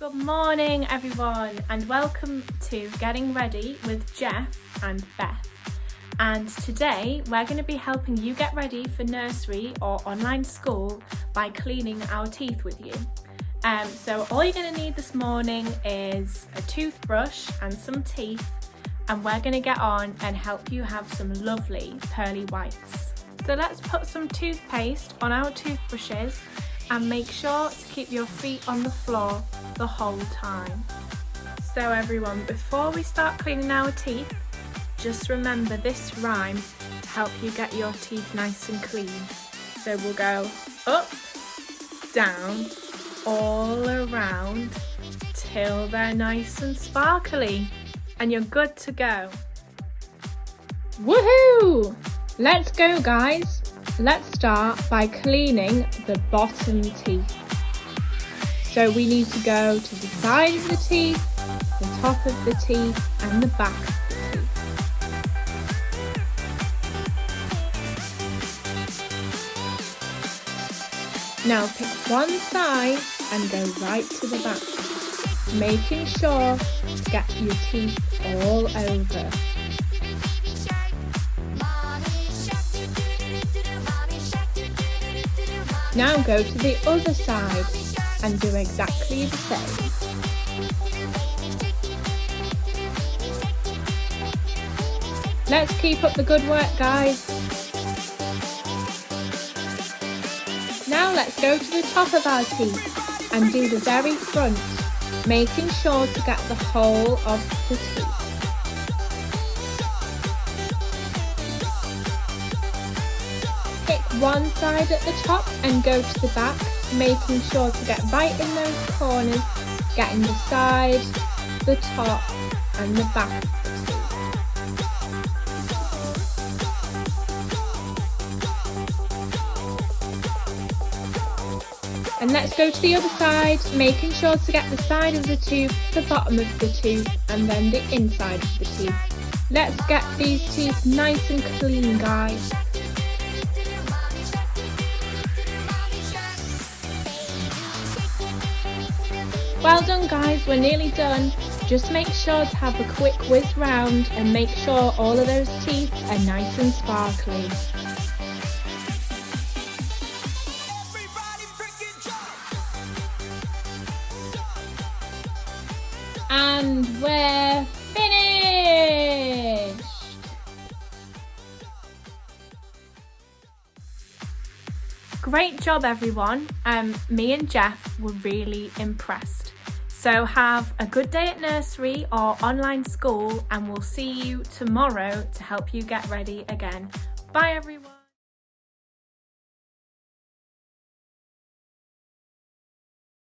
Good morning everyone and welcome to Getting Ready with Jeff and Beth. And today we're going to be helping you get ready for nursery or online school by cleaning our teeth with you. So all you're going to need this morning is a toothbrush and some teeth, and we're going to get on and help you have some lovely pearly whites. So let's put some toothpaste on our toothbrushes and make sure to keep your feet on the floor the whole time. So everyone, before we start cleaning our teeth, just remember this rhyme to help you get your teeth nice and clean. So we'll go up, down, all around till they're nice and sparkly, and you're good to go. Woohoo! Let's go guys. Let's start by cleaning the bottom teeth. So we need to go to the side of the teeth, the top of the teeth and the back of the teeth. Now pick one side and go right to the back, making sure to get your teeth all over. Now go to the other side and do exactly the same. Let's keep up the good work guys. Now let's go to the top of our teeth and do the very front, making sure to get the whole of the teeth. Pick one side at the top and go to the back, making sure to get right in those corners, getting the side, the top and the back of the teeth. And let's go to the other side, making sure to get the side of the tooth, the bottom of the tooth and then the inside of the tooth. Let's get these teeth nice and clean guys. Well done guys, we're nearly done. Just make sure to have a quick whiz round and make sure all of those teeth are nice and sparkly. And we're finished! Great job everyone. Me and Jeff were really impressed. So have a good day at nursery or online school, and we'll see you tomorrow to help you get ready again. Bye everyone.